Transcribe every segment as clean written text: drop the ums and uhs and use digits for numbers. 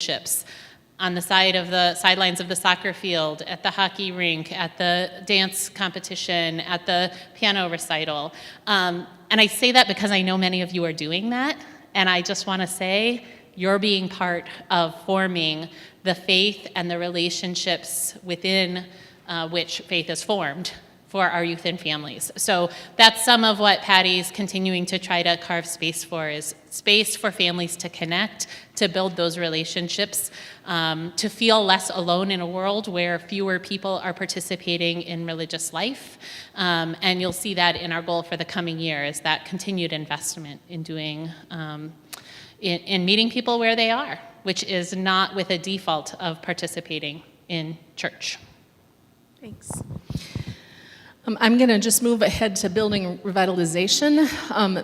relationships on the sidelines of the soccer field, at the hockey rink, at the dance competition, at the piano recital. And I say that because I know many of you are doing that, and I just want to say you're being part of forming the faith and the relationships within which faith is formed for our youth and families. So that's some of what Patty's continuing to try to carve space for, is space for families to connect, to build those relationships, to feel less alone in a world where fewer people are participating in religious life. And you'll see that in our goal for the coming year, is that continued investment in doing, in meeting people where they are, which is not with a default of participating in church. Thanks. I'm going to just move ahead to building revitalization.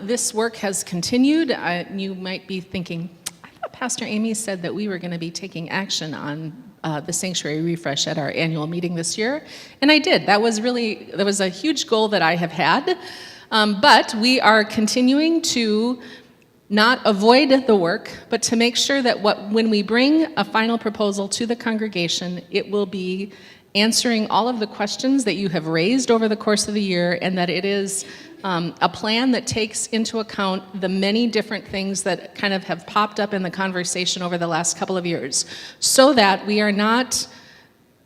This work has continued. You might be thinking, I thought Pastor Amy said that we were going to be taking action on the sanctuary refresh at our annual meeting this year, and I did. That was a huge goal that I have had, but we are continuing to not avoid the work, but to make sure that when we bring a final proposal to the congregation, it will be answering all of the questions that you have raised over the course of the year, and that it is a plan that takes into account the many different things that kind of have popped up in the conversation over the last couple of years, so that we are not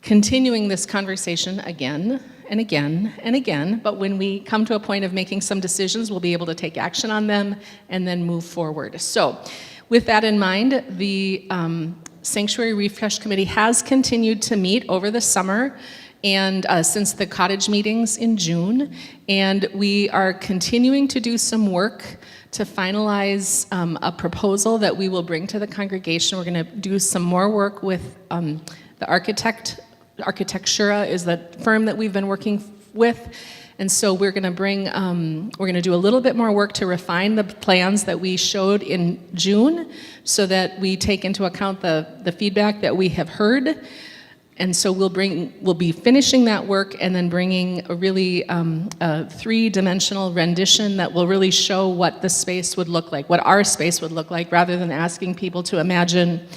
continuing this conversation again and again and again, but when we come to a point of making some decisions, we'll be able to take action on them and then move forward. So with that in mind, the Sanctuary Refresh Committee has continued to meet over the summer and since the cottage meetings in June, and we are continuing to do some work to finalize a proposal that we will bring to the congregation. We're going to do some more work with the architect. Architectura is the firm that we've been working with. And so we're going to do a little bit more work to refine the plans that we showed in June, so that we take into account the feedback that we have heard. And so we'll be finishing that work and then bringing a really a three-dimensional rendition that will really show what the space would look like, what our space would look like, rather than asking people to imagine,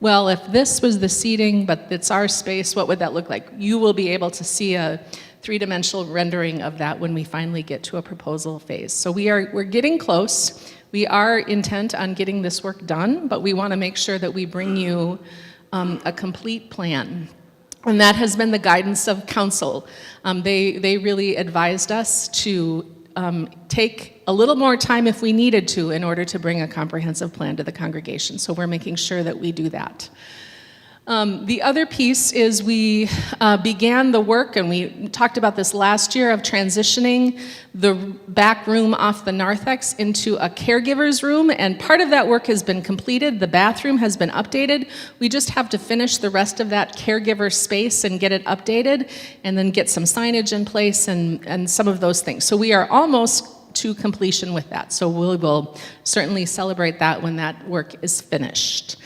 well, if this was the seating, but it's our space, what would that look like? You will be able to see a three-dimensional rendering of that when we finally get to a proposal phase. So we're getting close. We are intent on getting this work done, but we want to make sure that we bring you a complete plan. And that has been the guidance of council. They really advised us to take a little more time if we needed to in order to bring a comprehensive plan to the congregation. So we're making sure that we do that. The other piece is we began the work, and we talked about this last year, of transitioning the back room off the narthex into a caregiver's room, and part of that work has been completed. The bathroom has been updated. We just have to finish the rest of that caregiver space and get it updated, and then get some signage in place and some of those things. So we are almost to completion with that. So we will certainly celebrate that when that work is finished.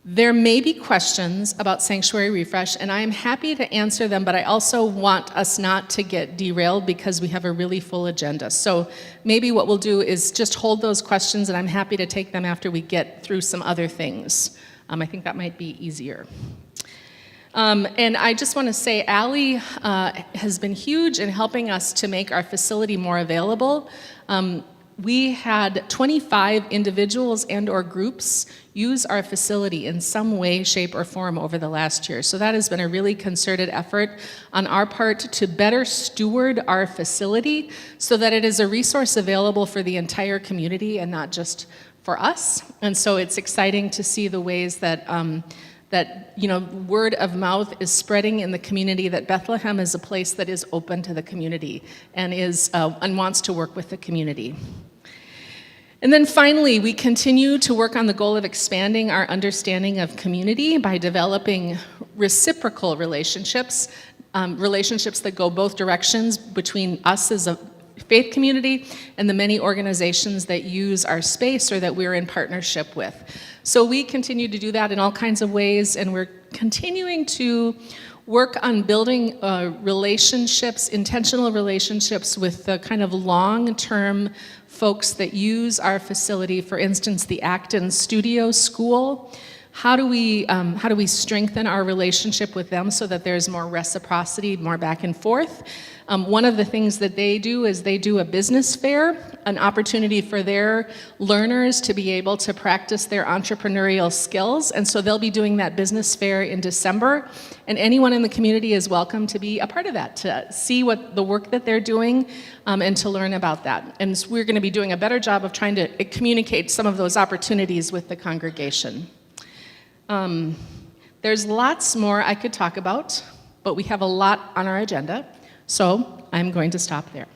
There may be questions about Sanctuary Refresh, and I am happy to answer them, but I also want us not to get derailed because we have a really full agenda. So maybe what we'll do is just hold those questions, and I'm happy to take them after we get through some other things. I think that might be easier. And I just want to say, Allie has been huge in helping us to make our facility more available. We had 25 individuals and or groups use our facility in some way, shape, or form over the last year. So that has been a really concerted effort on our part to better steward our facility so that it is a resource available for the entire community and not just for us. And so it's exciting to see the ways that word of mouth is spreading in the community, that Bethlehem is a place that is open to the community and wants to work with the community. And then finally, we continue to work on the goal of expanding our understanding of community by developing reciprocal relationships, relationships that go both directions between us as a faith community and the many organizations that use our space or that we're in partnership with. So we continue to do that in all kinds of ways, and we're continuing to work on building relationships, intentional relationships with the kind of long-term folks that use our facility, for instance, the Acton Studio School. How do we strengthen our relationship with them so that there's more reciprocity, more back and forth? One of the things that they do is they do a business fair, an opportunity for their learners to be able to practice their entrepreneurial skills. And so they'll be doing that business fair in December. And anyone in the community is welcome to be a part of that, to see what the work that they're doing and to learn about that. And so we're going to be doing a better job of trying to communicate some of those opportunities with the congregation. There's lots more I could talk about, but we have a lot on our agenda, so I'm going to stop there.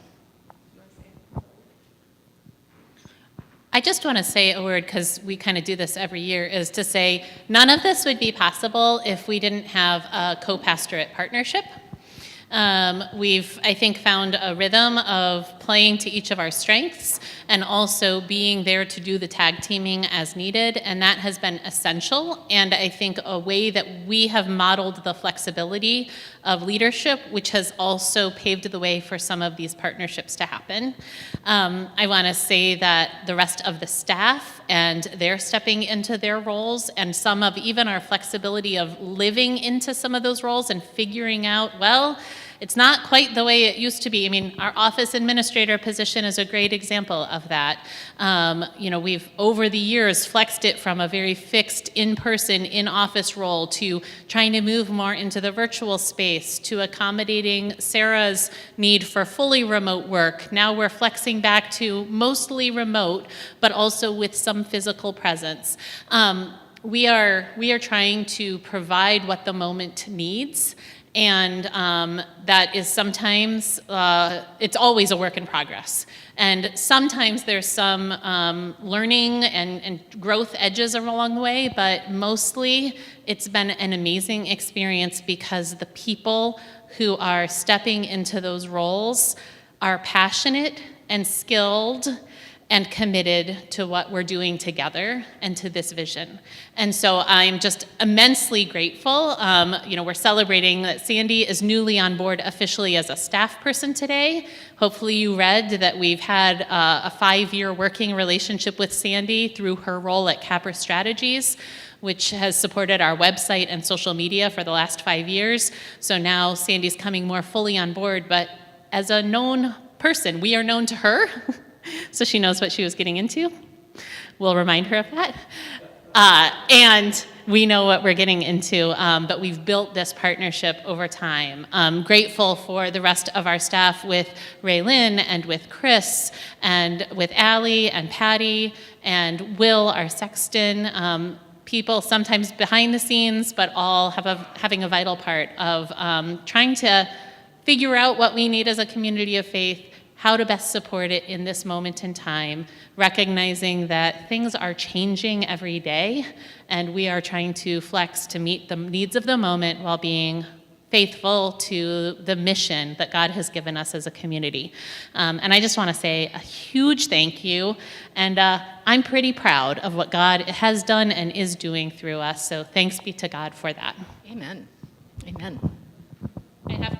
I just want to say a word, because we kind of do this every year, is to say none of this would be possible if we didn't have a co-pastorate partnership. We've, I think, found a rhythm of playing to each of our strengths and also being there to do the tag teaming as needed, and that has been essential, and I think a way that we have modeled the flexibility of leadership, which has also paved the way for some of these partnerships to happen. I want to say that the rest of the staff, and they're stepping into their roles, and some of even our flexibility of living into some of those roles and figuring out, well, it's not quite the way it used to be. I mean, our office administrator position is a great example of that. We've, over the years, flexed it from a very fixed in-person, in-office role to trying to move more into the virtual space, to accommodating Sarah's need for fully remote work. Now we're flexing back to mostly remote, but also with some physical presence. We are trying to provide what the moment needs. And that is sometimes, it's always a work in progress. And sometimes there's some learning and growth edges along the way, but mostly it's been an amazing experience because the people who are stepping into those roles are passionate and skilled and committed to what we're doing together and to this vision. And so I'm just immensely grateful. We're celebrating that Sandy is newly on board officially as a staff person today. Hopefully you read that we've had a 5-year working relationship with Sandy through her role at Capper Strategies, which has supported our website and social media for the last 5 years. So now Sandy's coming more fully on board, but as a known person, we are known to her. So she knows what she was getting into. We'll remind her of that. And we know what we're getting into, but we've built this partnership over time. Grateful for the rest of our staff with Raylyn and with Chris and with Allie and Patty and Will, our sexton. People sometimes behind the scenes, but all having a vital part of trying to figure out what we need as a community of faith, how to best support it in this moment in time, recognizing that things are changing every day, and we are trying to flex to meet the needs of the moment while being faithful to the mission that God has given us as a community. And I just want to say a huge thank you, and I'm pretty proud of what God has done and is doing through us, so thanks be to God for that. Amen. Amen. I have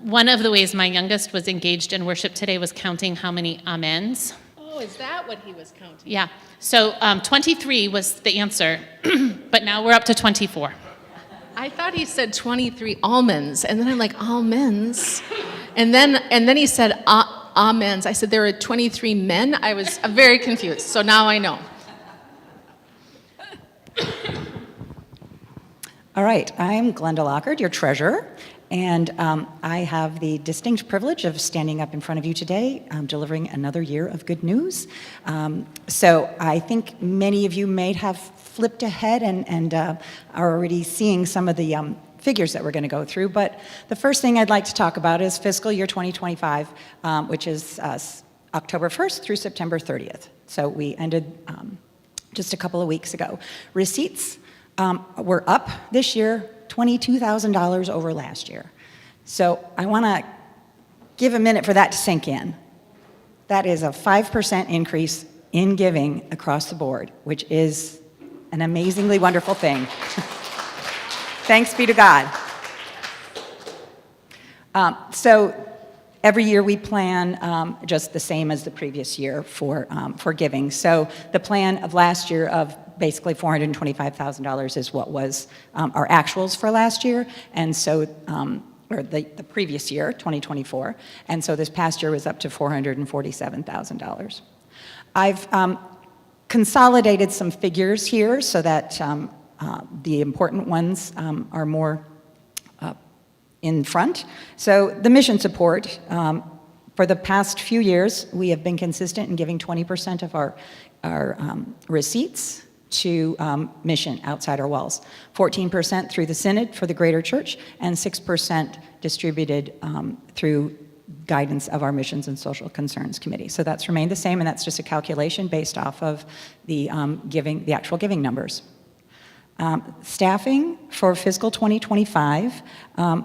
one of the ways my youngest was engaged in worship today was counting how many amens. Oh, is that what he was counting? Yeah. So 23 was the answer, but now we're up to 24. I thought he said 23 almonds, and then I'm like, almonds? And then he said amens. I said there were 23 men. I was very confused, so now I know. All right, I'm Glenda Lockard, your treasurer, and I have the distinct privilege of standing up in front of you today, delivering another year of good news. So I think many of you may have flipped ahead and are already seeing some of the figures that we're going to go through, but the first thing I'd like to talk about is fiscal year 2025, which is October 1st through September 30th. So we ended just a couple of weeks ago. Receipts were up this year, $22,000 over last year. So I want to give a minute for that to sink in. That is a 5% increase in giving across the board, which is an amazingly wonderful thing. Thanks be to God. So Every year we plan just the same as the previous year for giving. So the plan of last year of basically $425,000 is what was our actuals for last year, and so or the previous year, 2024, and so this past year was up to $447,000. I've consolidated some figures here so that the important ones are more in front. So the mission support, for the past few years, we have been consistent in giving 20% of our receipts to mission outside our walls, 14% through the Synod for the Greater Church, and 6% distributed through guidance of our Missions and Social Concerns Committee. So that's remained the same, and that's just a calculation based off of the actual giving numbers. Staffing for fiscal 2025,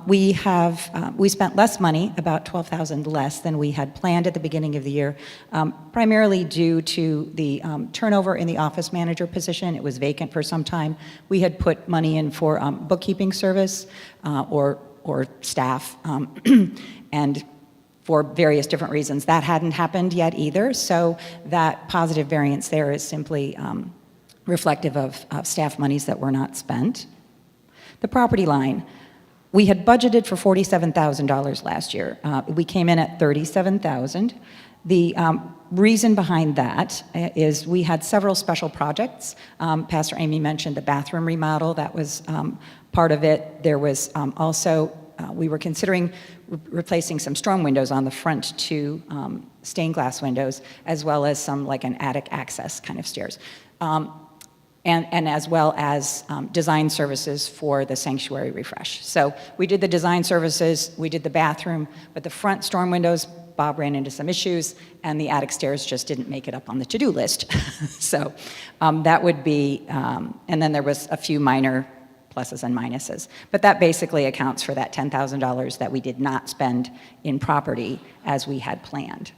we spent less money, about $12,000 less than we had planned at the beginning of the year, primarily due to the turnover in the office manager position. It was vacant for some time. We had put money in for bookkeeping service or staff, and for various different reasons. That hadn't happened yet either, so that positive variance there is simply reflective of staff monies that were not spent. The property line, we had budgeted for $47,000 last year. We came in at $37,000. The reason behind that is we had several special projects. Pastor Amy mentioned the bathroom remodel. That was part of it. There was also, we were considering replacing some storm windows on the front two stained glass windows, as well as some like an attic access kind of stairs. And as well as design services for the sanctuary refresh. So we did the design services, we did the bathroom, but the front storm windows, Bob ran into some issues, and the attic stairs just didn't make it up on the to-do list. So that would be, and then there was a few minor pluses and minuses. But that basically accounts for that $10,000 that we did not spend in property as we had planned.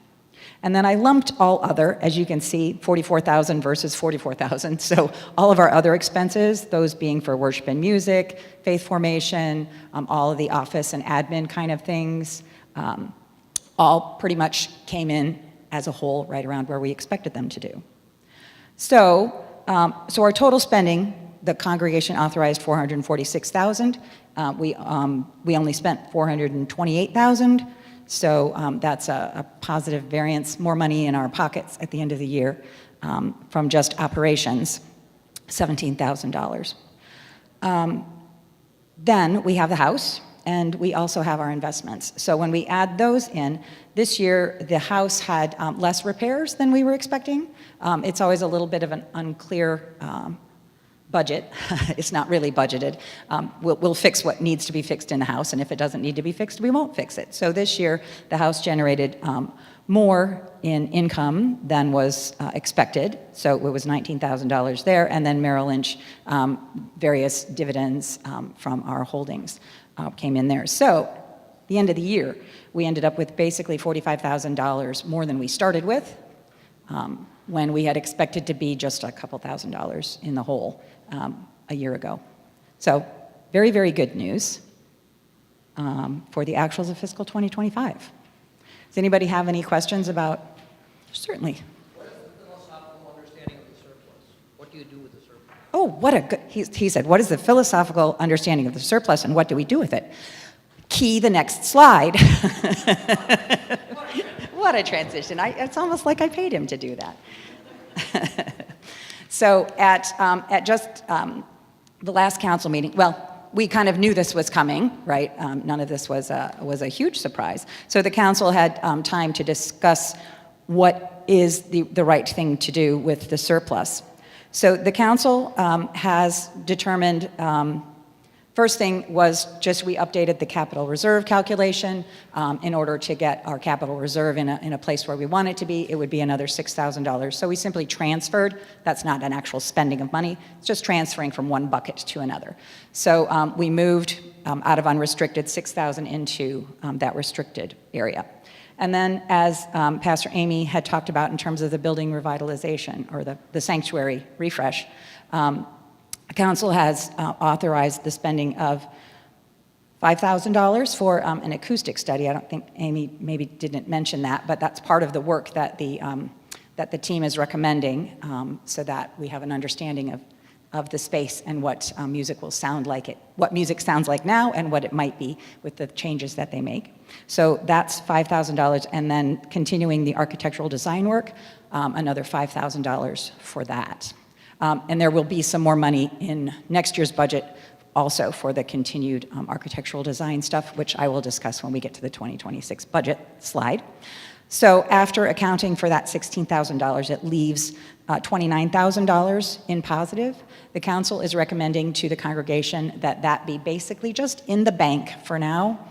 And then I lumped all other, as you can see, 44,000 versus 44,000. So all of our other expenses, those being for worship and music, faith formation, all of the office and admin kind of things, all pretty much came in as a whole right around where we expected them to do. So our total spending, the congregation authorized $446,000. We only spent $428,000. So that's a positive variance, more money in our pockets at the end of the year from just operations, $17,000. Then we have the house, and we also have our investments. So when we add those in, this year the house had less repairs than we were expecting. It's always a little bit of an unclear budget. It's not really budgeted. We'll fix what needs to be fixed in the house, and if it doesn't need to be fixed, we won't fix it. So this year, the house generated more in income than was expected. So it was $19,000 there, and then Merrill Lynch, various dividends from our holdings came in there. So at the end of the year, we ended up with basically $45,000 more than we started with, when we had expected to be just a couple $1,000s in the hole a year ago. So very, very good news for the actuals of fiscal 2025. Does anybody have any questions about? Certainly. What is the philosophical understanding of the surplus? What do you do with the surplus? Oh, what a good, he said, what is the philosophical understanding of the surplus and what do we do with it? Key the next slide. What a transition. It's almost like I paid him to do that. So at just the last council meeting, well, we kind of knew this was coming, right? None of this was a huge surprise. So the council had time to discuss what is the right thing to do with the surplus. So the council has determined, first thing was just we updated the capital reserve calculation in order to get our capital reserve in a place where we want it to be. It would be another $6,000. So we simply transferred. That's not an actual spending of money. It's just transferring from one bucket to another. So we moved out of unrestricted $6,000 into that restricted area. And then as Pastor Amy had talked about in terms of the building revitalization or the sanctuary refresh, the council has authorized the spending of $5,000 for an acoustic study. I don't think Amy maybe didn't mention that, but that's part of the work that the team is recommending, so that we have an understanding of the space and what music will sound like what music sounds like now and what it might be with the changes that they make. So that's $5,000, and then continuing the architectural design work, another $5,000 for that. And there will be some more money in next year's budget also for the continued architectural design stuff, which I will discuss when we get to the 2026 budget slide. So after accounting for that $16,000, it leaves $29,000 in positive. The council is recommending to the congregation that that be basically just in the bank for now.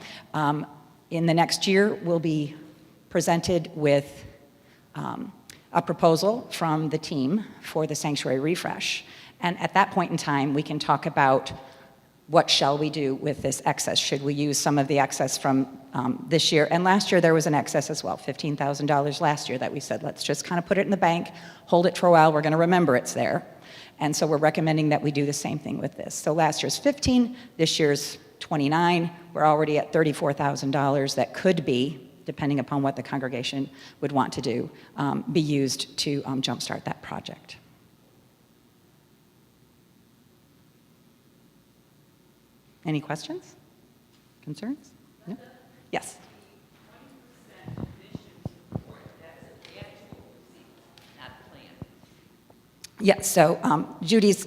In the next year, we'll be presented with a proposal from the team for the sanctuary refresh. And at that point in time, we can talk about what shall we do with this excess? Should we use some of the excess from this year? And last year there was an excess as well, $15,000 last year that we said, let's just kind of put it in the bank, hold it for a while, we're gonna remember it's there. And so we're recommending that we do the same thing with this. So last year's 15, this year's 29, we're already at $34,000 that could be, depending upon what the congregation would want to do, be used to jumpstart that project. Any questions? Concerns? No? Yes. Yes, so Judy's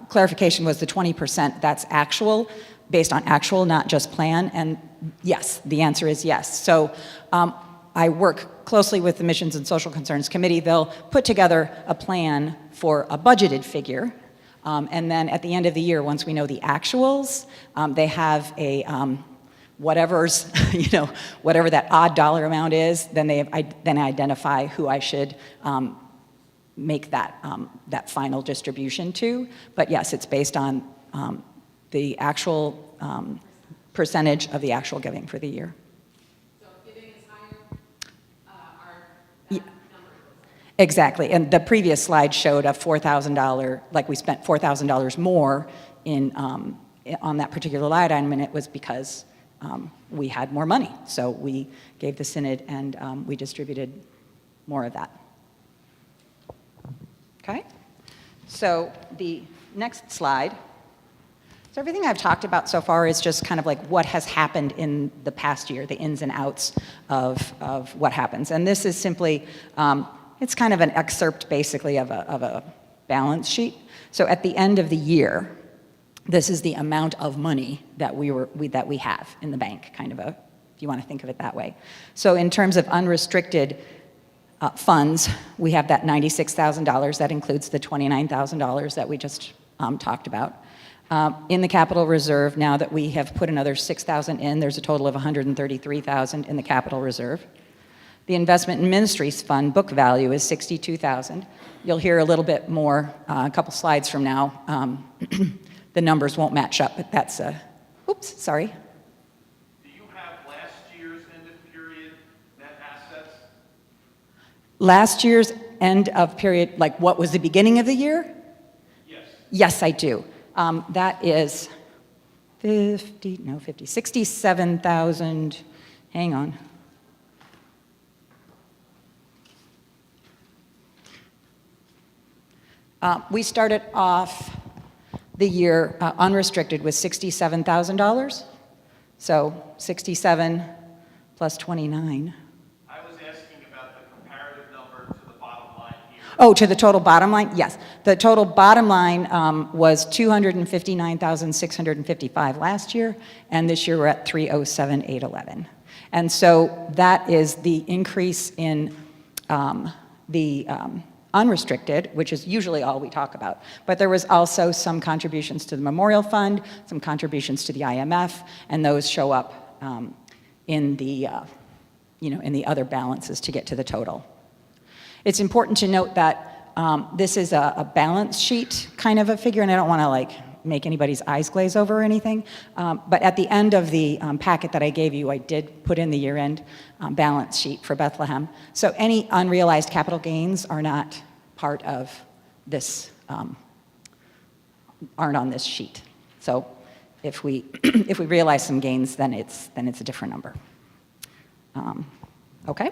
clarification was the 20%, that's actual, based on actual, not just plan, and yes, the answer is yes. So I work closely with the Missions and Social Concerns Committee. They'll put together a plan for a budgeted figure, and then at the end of the year, once we know the actuals, they have a whatever's, whatever that odd dollar amount is, then they identify who I should make that final distribution to. But yes, it's based on the actual percentage of the actual giving for the year. So if giving is higher, Yeah. Exactly, and the previous slide showed a $4,000, like we spent $4,000 more on that particular line item, and it was because we had more money. So we gave the synod and we distributed more of that. Okay, so the next slide. So everything I've talked about so far is just kind of like what has happened in the past year, the ins and outs of what happens. And this is simply, it's kind of an excerpt basically of a balance sheet. So at the end of the year, this is the amount of money that we have in the bank, kind of if you want to think of it that way. So in terms of unrestricted funds, we have that $96,000. That includes the $29,000 that we just talked about. In the capital reserve, now that we have put another $6,000 in, there's a total of $133,000 in the capital reserve. The investment in ministries fund book value is $62,000. You'll hear a little bit more a couple slides from now. The numbers won't match up, but that's oops, sorry. Do you have last year's end of period net assets? Last year's end of period, like what was the beginning of the year? Yes. Yes, I do. That is 67,000, hang on. We started off the year unrestricted with $67,000. So 67 plus 29. I was asking about the comparative number to the bottom line here. Oh, to the total bottom line? Yes. The total bottom line was $259,655 last year, and this year we're at $307,811. And so that is the increase in the unrestricted, which is usually all we talk about. But there was also some contributions to the Memorial Fund, some contributions to the IMF, and those show up in the in the other balances to get to the total. It's important to note that this is a balance sheet kind of a figure, and I don't want to like make anybody's eyes glaze over or anything, but at the end of the packet that I gave you, I did put in the year-end balance sheet for Bethlehem. So any unrealized capital gains are not part of this, aren't on this sheet. So if we if we realize some gains, then it's a different number. Okay.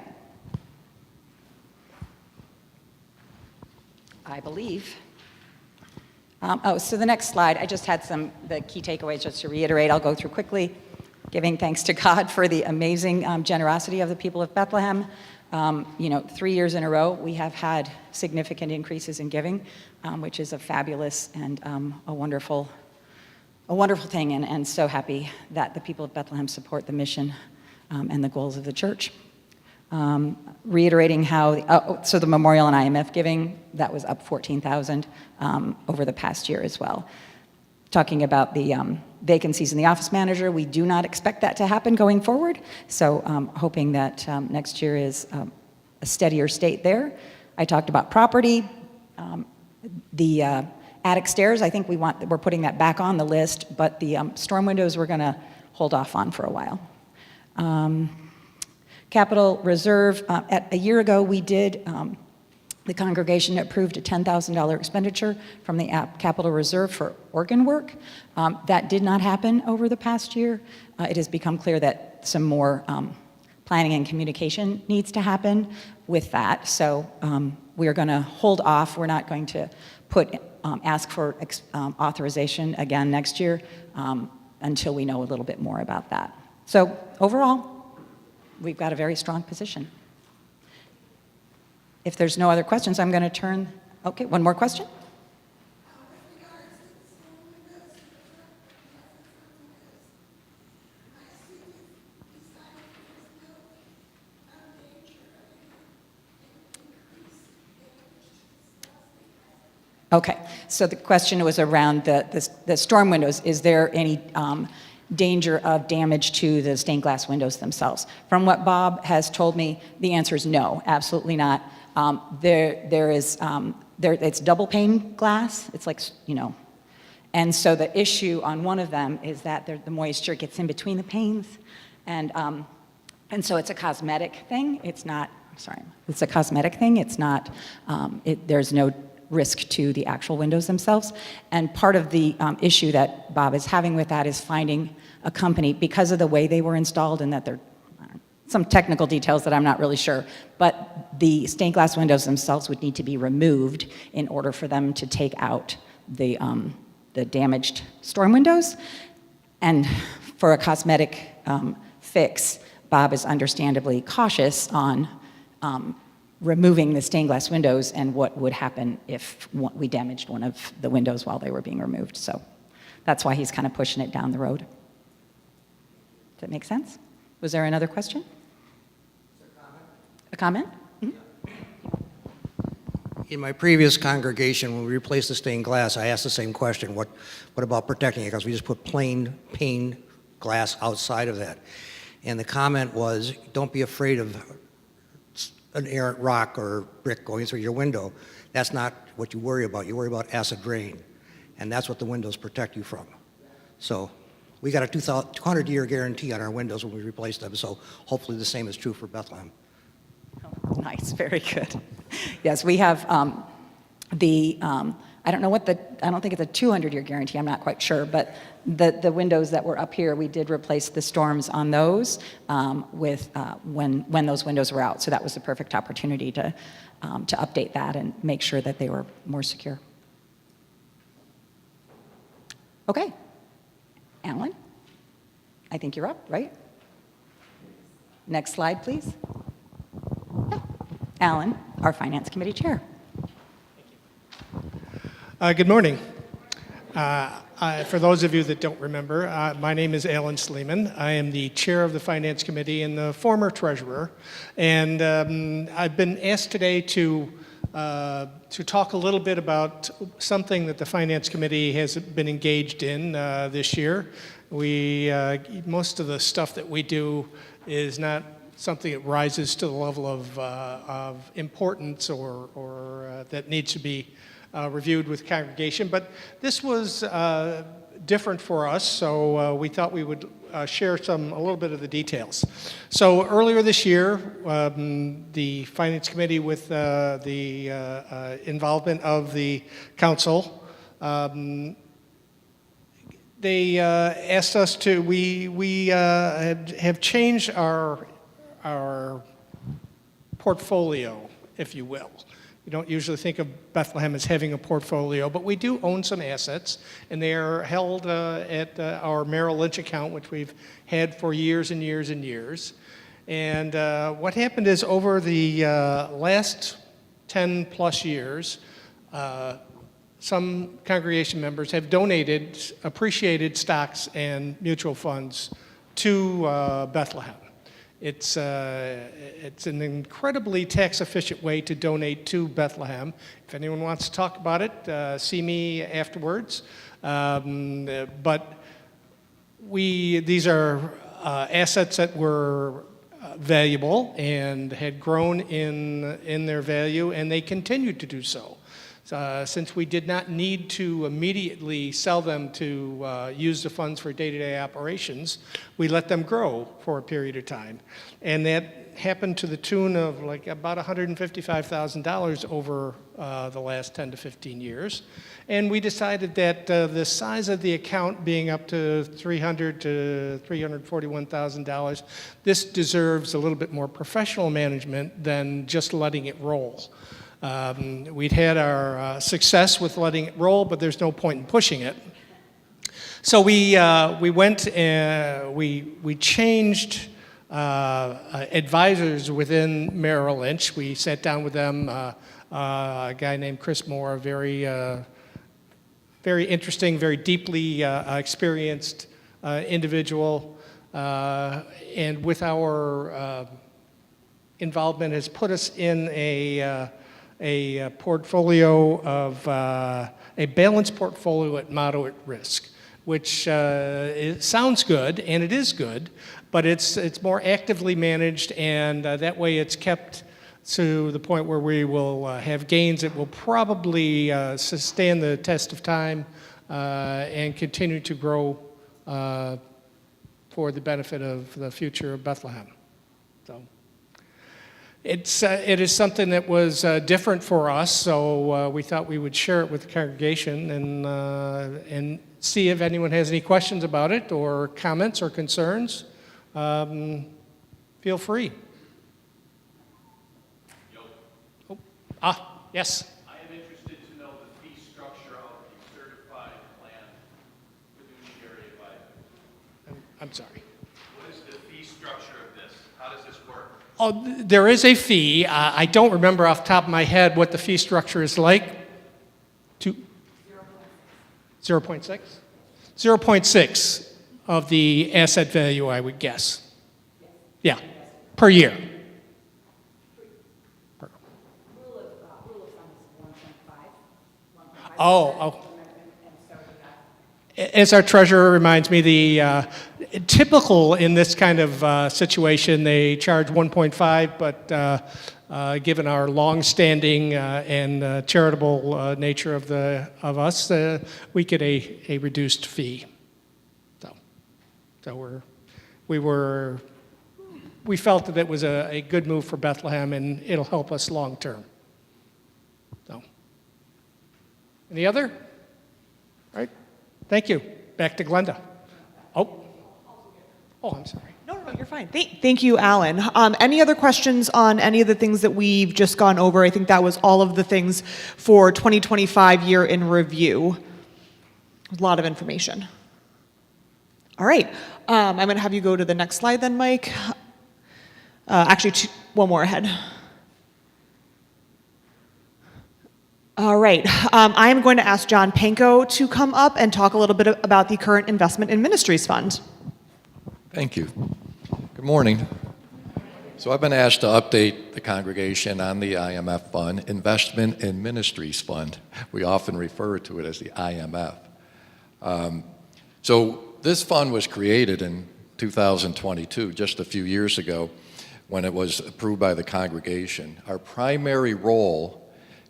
I believe. So the next slide, I just had the key takeaways just to reiterate. I'll go through quickly. Giving thanks to God for the amazing generosity of the people of Bethlehem. 3 years in a row, we have had significant increases in giving, which is a fabulous and a wonderful thing, and so happy that the people of Bethlehem support the mission and the goals of the church. Reiterating how, so the memorial and IMF giving, that was up 14,000 over the past year as well. Talking about the vacancies in the office manager, we do not expect that to happen going forward, so hoping that next year is a steadier state there. I talked about property. The attic stairs, I think we're putting that back on the list, but the storm windows we're going to hold off on for a while. Capital Reserve, a year ago we did, the congregation approved a $10,000 expenditure from the Capital Reserve for organ work. That did not happen over the past year. It has become clear that some more planning and communication needs to happen with that. So we are going to hold off. We're not going to ask for authorization again next year until we know a little bit more about that. So overall, we've got a very strong position. If there's no other questions, I'm going to turn. Okay, one more question. Okay, so the question was around the storm windows. Is there any danger of damage to the stained glass windows themselves? From what Bob has told me, the answer is no, absolutely not. It's double pane glass. It's like, and so the issue on one of them is that the moisture gets in between the panes, and so it's a cosmetic thing. It's not. It's a cosmetic thing. It's not. There's no risk to the actual windows themselves. And part of the issue that Bob is having with that is finding a company, because of the way they were installed and that they're some technical details that I'm not really sure, but the stained glass windows themselves would need to be removed in order for them to take out the damaged storm windows. And for a cosmetic fix, Bob is understandably cautious on removing the stained glass windows and what would happen if we damaged one of the windows while they were being removed. So that's why he's kind of pushing it down the road. Does that make sense? Was there another question? A comment? Mm-hmm. In my previous congregation, when we replaced the stained glass, I asked the same question. What about protecting it? Because we just put plain pane glass outside of that. And the comment was, don't be afraid of an errant rock or brick going through your window. That's not what you worry about. You worry about acid rain. And that's what the windows protect you from. So we got a 200-year guarantee on our windows when we replaced them. So hopefully the same is true for Bethlehem. Oh, nice, very good. Yes, we have I don't think it's a 200-year guarantee, I'm not quite sure, but the windows that were up here, we did replace the storms on those when those windows were out. So that was the perfect opportunity to update that and make sure that they were more secure. Okay, Alan, I think you're up, right? Next slide, please. Yeah. Alan, our Finance Committee Chair. Good morning. For those of you that don't remember, my name is Alan Sleeman. I am the chair of the Finance Committee and the former treasurer. And I've been asked today to talk a little bit about something that the Finance Committee has been engaged in this year. Most of the stuff that we do is not something that rises to the level of importance or that needs to be reviewed with congregation, but this was different for us, so we thought we would share a little bit of the details. So earlier this year, the Finance Committee, with the involvement of the council, they asked us to, we have changed our portfolio, if you will. You don't usually think of Bethlehem as having a portfolio, but we do own some assets, and they are held at our Merrill Lynch account, which we've had for years and years and years. And what happened is over the last 10 plus years, some congregation members have donated appreciated stocks and mutual funds to Bethlehem. It's an incredibly tax-efficient way to donate to Bethlehem. If anyone wants to talk about it, see me afterwards. But these are assets that were valuable and had grown in their value, and they continue to do so. Since we did not need to immediately sell them to use the funds for day-to-day operations, we let them grow for a period of time. And that happened to the tune of like about $155,000 over the last 10 to 15 years. And we decided that the size of the account being up to $300,000 to $341,000, this deserves a little bit more professional management than just letting it roll. We'd had our success with letting it roll, but there's no point in pushing it. So we went and we changed advisors within Merrill Lynch. We sat down with them, a guy named Chris Moore, a very interesting, very deeply experienced individual, and with our involvement has put us in a portfolio of a balanced portfolio at moderate risk, which it sounds good, and it is good, but it's more actively managed, and that way it's kept to the point where we will have gains that will probably sustain the test of time and continue to grow for the benefit of the future of Bethlehem. So. It is something that was different for us, so we thought we would share it with the congregation and see if anyone has any questions about it or comments or concerns. Feel free. Yes. I am interested to know the fee structure of the certified plan fiduciary advisor. I'm sorry. What is the fee structure of this? How does this work? Oh, there is a fee. I don't remember off the top of my head what the fee structure is like. 0.6? 0.6 of the asset value, I would guess. Yeah, per year. Oh. As our treasurer reminds me, the typical in this kind of situation, they charge 1.5, but given our long-standing and charitable nature of us, we get a reduced fee. So we felt that it was a good move for Bethlehem, and it'll help us long term. So, any other? All right. Thank you. Back to Glenda. Oh, I'm sorry. No, you're fine. Thank you, Alan. Any other questions on any of the things that we've just gone over? I think that was all of the things for 2025 year in review. A lot of information. All right. I'm going to have you go to the next slide then, Mike. Actually, one more ahead. All right. I am going to ask John Pankow to come up and talk a little bit about the current Investment in Ministries Fund. Thank you. Good morning. So I've been asked to update the congregation on the IMF Fund, Investment in Ministries Fund. We often refer to it as the IMF. So this fund was created in 2022, just a few years ago, when it was approved by the congregation. Our primary role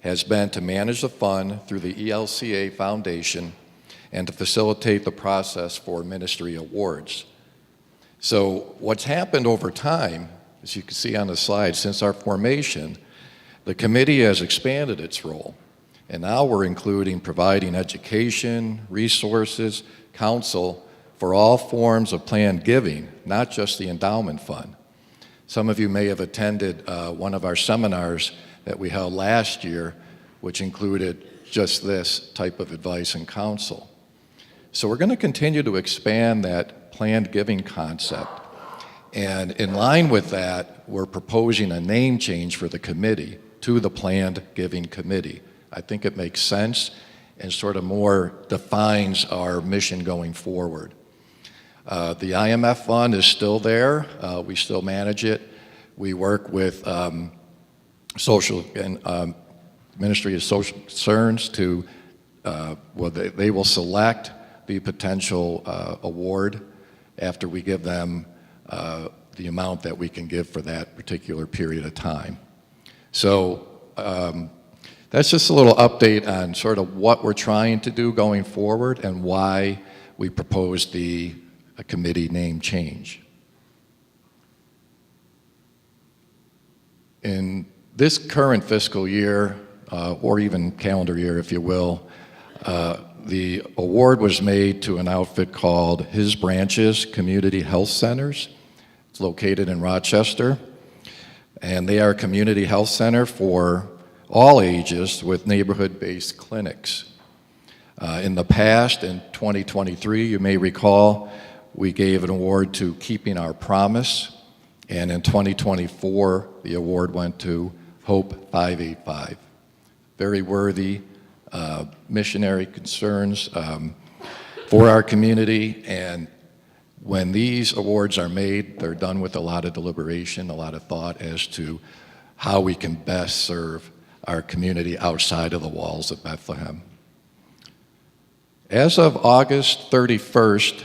has been to manage the fund through the ELCA Foundation and to facilitate the process for ministry awards. So what's happened over time, as you can see on the slide, since our formation, the committee has expanded its role. And now we're including providing education, resources, counsel for all forms of planned giving, not just the endowment fund. Some of you may have attended one of our seminars that we held last year, which included just this type of advice and counsel. So we're going to continue to expand that planned giving concept. And in line with that, we're proposing a name change for the committee to the Planned Giving Committee. I think it makes sense and sort of more defines our mission going forward. The IMF fund is still there. We still manage it. We work with social and Ministry of Social Concerns to, they will select the potential award after we give them the amount that we can give for that particular period of time. So that's just a little update on sort of what we're trying to do going forward and why we proposed a committee name change. In this current fiscal year, or even calendar year, if you will, the award was made to an outfit called His Branches Community Health Centers. It's located in Rochester, and they are a community health center for all ages with neighborhood-based clinics. In the past, in 2023, you may recall, we gave an award to Keeping Our Promise, and in 2024, the award went to Hope 585. Very worthy missionary concerns for our community, and when these awards are made, they're done with a lot of deliberation, a lot of thought as to how we can best serve our community outside of the walls of Bethlehem. As of August 31st,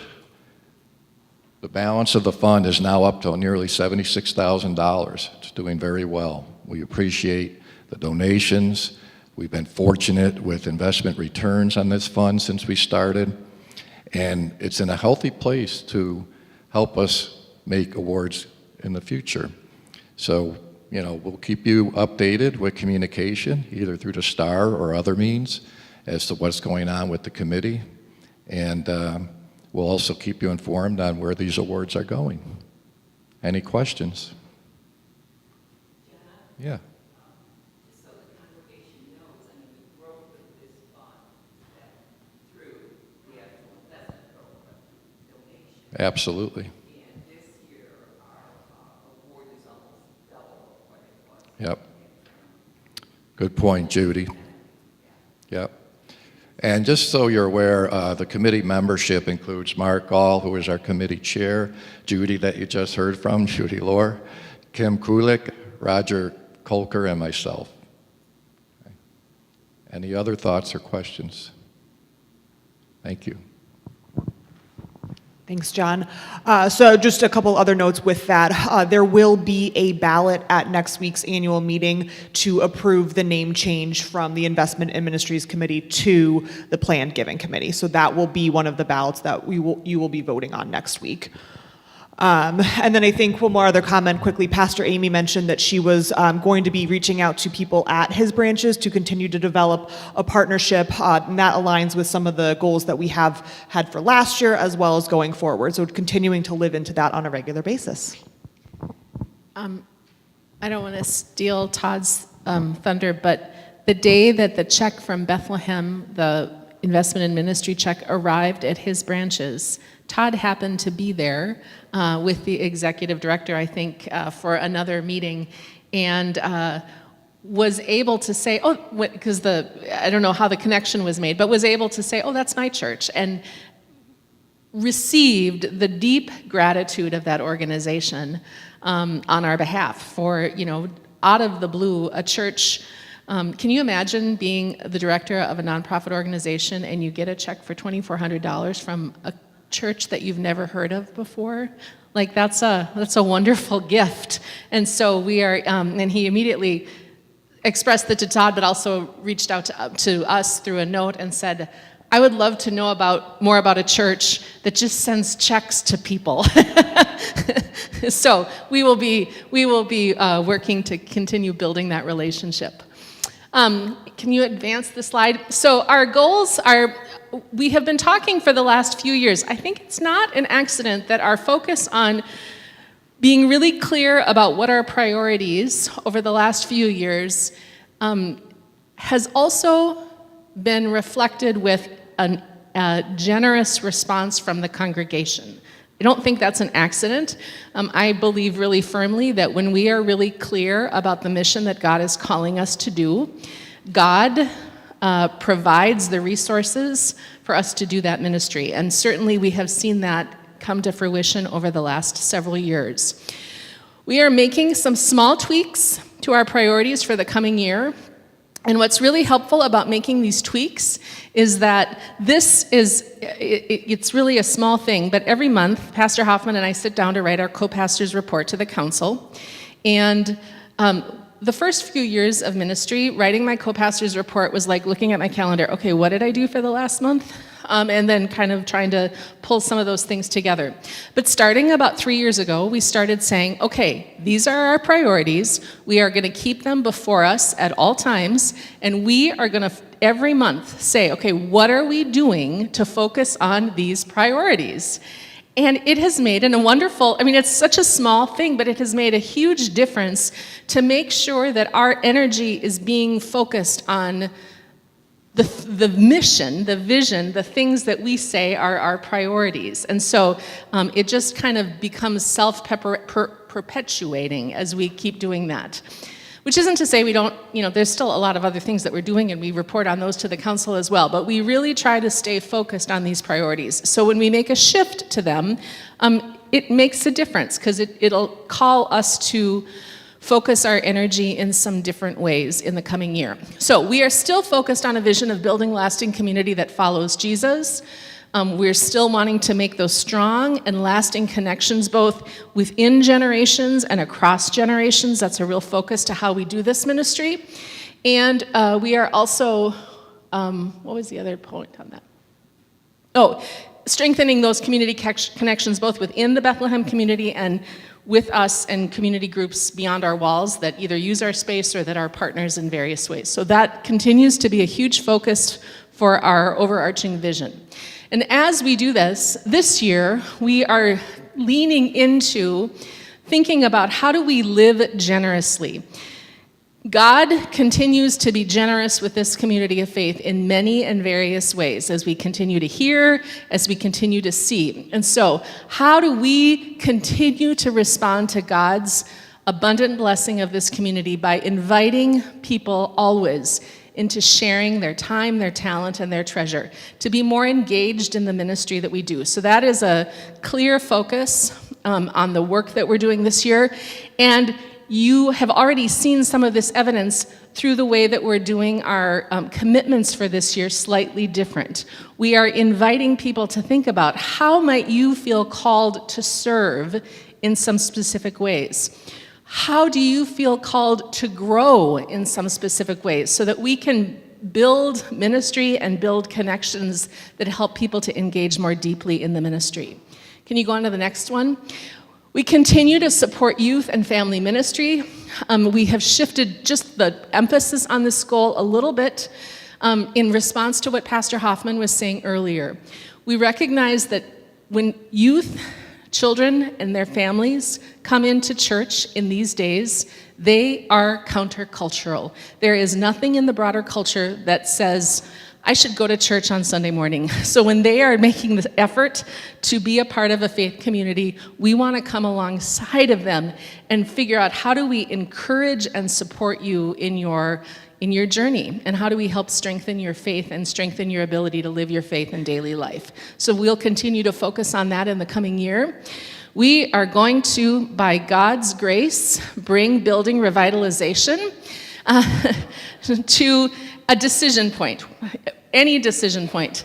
the balance of the fund is now up to nearly $76,000. It's doing very well. We appreciate the donations. We've been fortunate with investment returns on this fund since we started, and it's in a healthy place to help us make awards in the future. So, you know, we'll keep you updated with communication, either through the STAR or other means, as to what's going on with the committee, and we'll also keep you informed on where these awards are going. Any questions? Yeah. Absolutely. Yep. Good point, Judy. Yep. And just so you're aware, the committee membership includes Mark Gall, who is our committee chair, Judy that you just heard from, Judy Lohr, Kim Kulik, Roger Kolker, and myself. Okay. Any other thoughts or questions? Thank you. Thanks, John. So just a couple other notes with that. There will be a ballot at next week's annual meeting to approve the name change from the Investment and Ministries Committee to the Planned Giving Committee. So that will be one of the ballots that you will be voting on next week. And then I think one more other comment quickly. Pastor Amy mentioned that she was going to be reaching out to people at His Branches to continue to develop a partnership, and that aligns with some of the goals that we have had for last year as well as going forward. So continuing to live into that on a regular basis. I don't want to steal Todd's thunder, but the day that the check from Bethlehem, the investment and ministry check, arrived at His Branches, Todd happened to be there with the executive director, I think, for another meeting, and was able to say, oh, because I don't know how the connection was made, but was able to say, oh, that's my church, and received the deep gratitude of that organization on our behalf for, you know, out of the blue, a church. Can you imagine being the director of a nonprofit organization and you get a check for $2,400 from a church that you've never heard of before? Like, that's a wonderful gift. And so we are, and he immediately expressed that to Todd, but also reached out to us through a note and said, I would love to know more about a church that just sends checks to people. So we will be working to continue building that relationship. Can you advance the slide? So our goals are we have been talking for the last few years. I think it's not an accident that our focus on being really clear about what our priorities over the last few years has also been reflected with a generous response from the congregation. I don't think that's an accident. I believe really firmly that when we are really clear about the mission that God is calling us to do, God provides the resources for us to do that ministry. And certainly we have seen that come to fruition over the last several years. We are making some small tweaks to our priorities for the coming year. And what's really helpful about making these tweaks is that it's really a small thing, but every month, Pastor Hoffman and I sit down to write our co-pastor's report to the council. And the first few years of ministry, writing my co-pastor's report was like looking at my calendar. Okay, what did I do for the last month? And then kind of trying to pull some of those things together. But starting about 3 years ago, we started saying, okay, these are our priorities. We are going to keep them before us at all times. And we are going to every month say, okay, what are we doing to focus on these priorities? And it has made a wonderful, it's such a small thing, but it has made a huge difference to make sure that our energy is being focused on the mission, the vision, the things that we say are our priorities. And so it just kind of becomes self-perpetuating as we keep doing that. Which isn't to say we don't, there's still a lot of other things that we're doing, and we report on those to the council as well. But we really try to stay focused on these priorities. So when we make a shift to them, it makes a difference, because it'll call us to focus our energy in some different ways in the coming year. So we are still focused on a vision of building lasting community that follows Jesus. We're still wanting to make those strong and lasting connections both within generations and across generations. That's a real focus to how we do this ministry. And we are also, what was the other point on that? Oh, strengthening those community connections both within the Bethlehem community and with us and community groups beyond our walls that either use our space or that are partners in various ways. So that continues to be a huge focus for our overarching vision. And as we do this year, we are leaning into thinking about how do we live generously. God continues to be generous with this community of faith in many and various ways as we continue to hear, as we continue to see. And so, how do we continue to respond to God's abundant blessing of this community by inviting people always into sharing their time, their talent, and their treasure, to be more engaged in the ministry that we do. So that is a clear focus on the work that we're doing this year. And you have already seen some of this evidence through the way that we're doing our commitments for this year slightly different. We are inviting people to think about how might you feel called to serve in some specific ways. How do you feel called to grow in some specific ways so that we can build ministry and build connections that help people to engage more deeply in the ministry? Can you go on to the next one? We continue to support youth and family ministry. We have shifted just the emphasis on this goal a little bit in response to what Pastor Hoffman was saying earlier. We recognize that when youth, children, and their families come into church in these days, they are countercultural. There is nothing in the broader culture that says, I should go to church on Sunday morning. So when they are making the effort to be a part of a faith community, we want to come alongside of them and figure out how do we encourage and support you in your journey, and how do we help strengthen your faith and strengthen your ability to live your faith in daily life. So we'll continue to focus on that in the coming year. We are going to, by God's grace, bring building revitalization to a decision point, any decision point.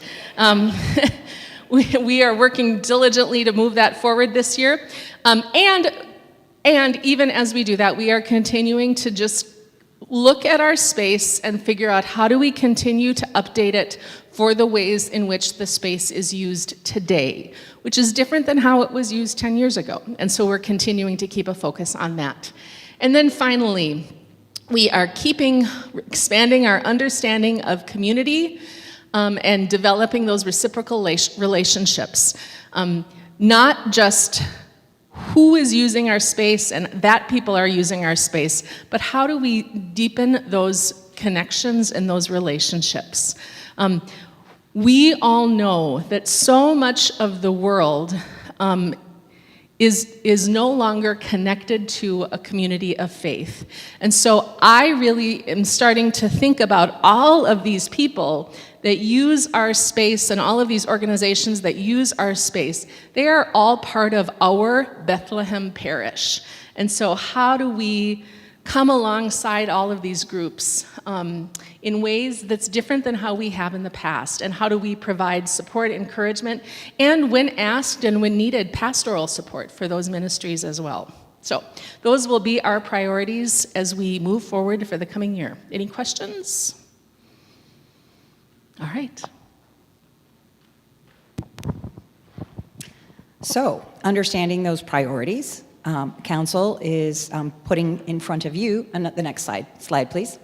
We are working diligently to move that forward this year. And even as we do that, we are continuing to just look at our space and figure out how do we continue to update it for the ways in which the space is used today, which is different than how it was used 10 years ago. And so we're continuing to keep a focus on that. And then finally, we are expanding our understanding of community and developing those reciprocal relationships. Not just who is using our space and that people are using our space, but how do we deepen those connections and those relationships? We all know that so much of the world is no longer connected to a community of faith. And so I really am starting to think about all of these people that use our space and all of these organizations that use our space. They are all part of our Bethlehem parish. And so how do we come alongside all of these groups in ways that's different than how we have in the past? And how do we provide support, encouragement, and when asked and when needed, pastoral support for those ministries as well? So those will be our priorities as we move forward for the coming year. Any questions? All right. So, understanding those priorities, Council is putting in front of you, the next slide please,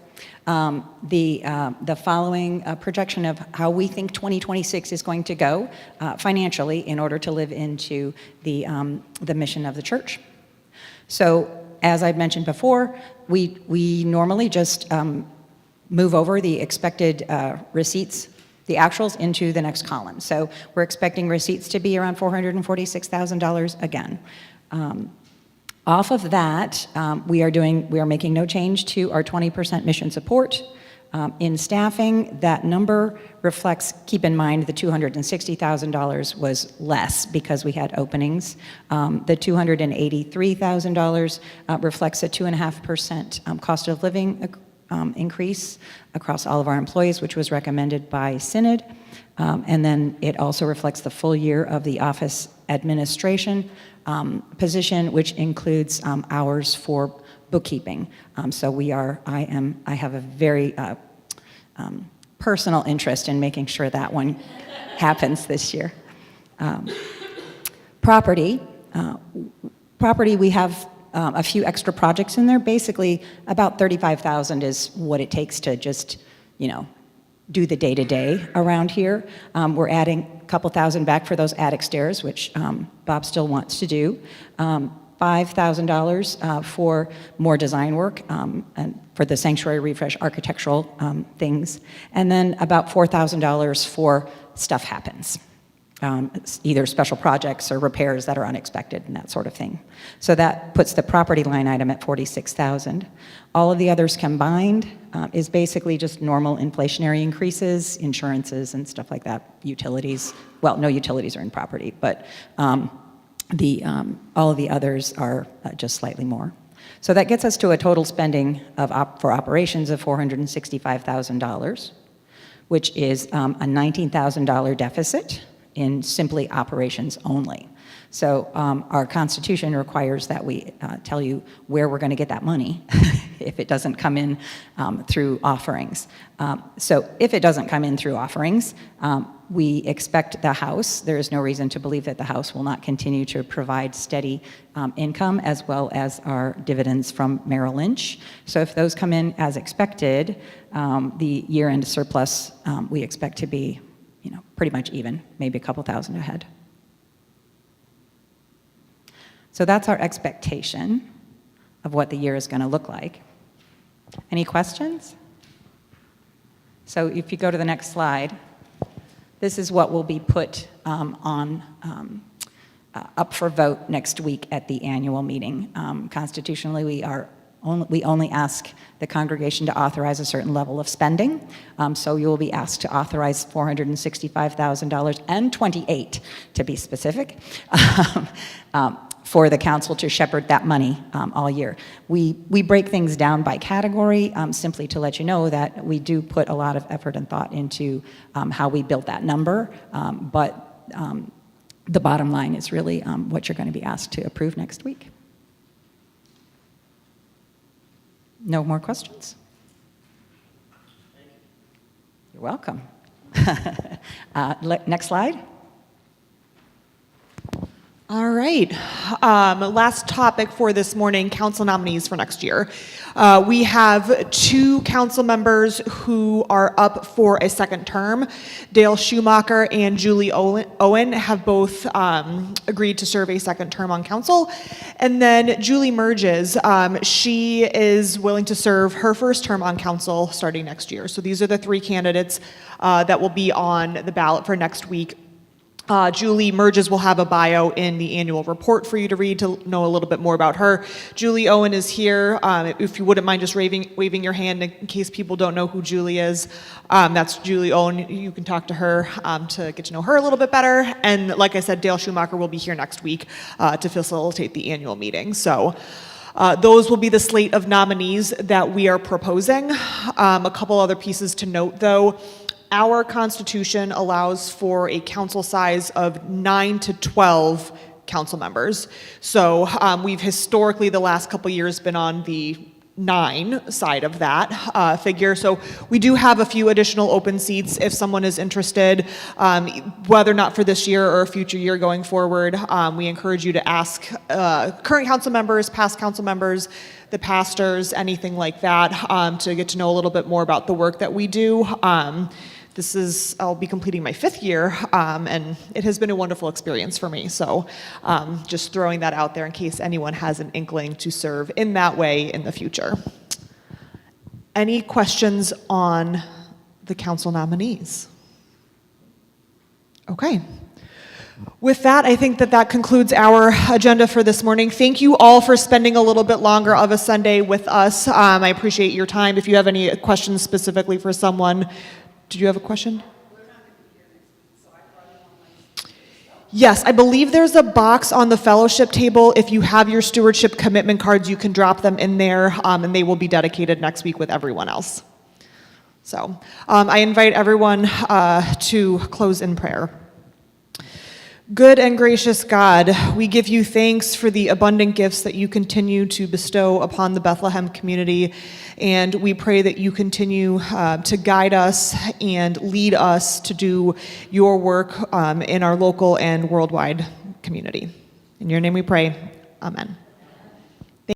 the following projection of how we think 2026 is going to go financially in order to live into the mission of the church. So, as I've mentioned before, we normally just move over the expected receipts, the actuals, into the next column. So we're expecting receipts to be around $446,000 again. Off of that, we are making no change to our 20% mission support. In staffing, that number reflects, keep in mind, the $260,000 was less because we had openings. The $283,000 reflects a 2.5% cost of living increase across all of our employees, which was recommended by Synod. And then it also reflects the full year of the office administration position, which includes hours for bookkeeping. So I have a very personal interest in making sure that one happens this year. Property, we have a few extra projects in there. Basically, about $35,000 is what it takes to just, do the day-to-day around here. We're adding a couple thousand back for those attic stairs, which Bob still wants to do. $5,000 for more design work and for the sanctuary refresh architectural things. And then about $4,000 for stuff happens. Either special projects or repairs that are unexpected and that sort of thing. So that puts the property line item at $46,000. All of the others combined is basically just normal inflationary increases, insurances and stuff like that, utilities. Well, no utilities are in property, but all of the others are just slightly more. So that gets us to a total spending for operations of $465,000, which is a $19,000 deficit in simply operations only. So our Constitution requires that we tell you where we're going to get that money if it doesn't come in through offerings. So if it doesn't come in through offerings, we expect the House, there is no reason to believe that the House will not continue to provide steady income as well as our dividends from Merrill Lynch. So if those come in as expected, the year-end surplus we expect to be pretty much even, maybe a couple thousand ahead. So that's our expectation of what the year is going to look like. Any questions? So if you go to the next slide, this is what will be put up for vote next week at the annual meeting. Constitutionally, we only ask the congregation to authorize a certain level of spending. So you will be asked to authorize $465,000 and $28,000 to be specific for the council to shepherd that money all year. We break things down by category simply to let you know that we do put a lot of effort and thought into how we build that number, but the bottom line is really what you're going to be asked to approve next week. No more questions? You're welcome. Next slide. All right. Last topic for this morning, council nominees for next year. We have 2 council members who are up for a second term. Dale Schumacher and Julie Owen have both agreed to serve a second term on council. And then Julie Merges, she is willing to serve her first term on council starting next year. So these are the 3 candidates that will be on the ballot for next week. Julie Merges will have a bio in the annual report for you to read to know a little bit more about her. Julie Owen is here. If you wouldn't mind just waving your hand in case people don't know who Julie is. That's Julie Owen. You can talk to her to get to know her a little bit better. And like I said, Dale Schumacher will be here next week to facilitate the annual meeting. So those will be the slate of nominees that we are proposing. A couple other pieces to note, though. Our Constitution allows for a council size of 9 to 12 council members. So we've historically, the last couple years, been on the 9 side of that figure. So we do have a few additional open seats if someone is interested, whether or not for this year or a future year going forward. We encourage you to ask current council members, past council members, the pastors, anything like that, to get to know a little bit more about the work that we do. I'll be completing my 5th year, and it has been a wonderful experience for me. So just throwing that out there in case anyone has an inkling to serve in that way in the future. Any questions on the council nominees? Okay. With that, I think that concludes our agenda for this morning. Thank you all for spending a little bit longer of a Sunday with us. I appreciate your time. If you have any questions specifically for someone, did you have a question? Yes, I believe there's a box on the fellowship table. If you have your stewardship commitment cards, you can drop them in there, and they will be dedicated next week with everyone else. So I invite everyone to close in prayer. Good and gracious God, we give you thanks for the abundant gifts that you continue to bestow upon the Bethlehem community, and we pray that you continue to guide us and lead us to do your work in our local and worldwide community. In your name we pray, amen.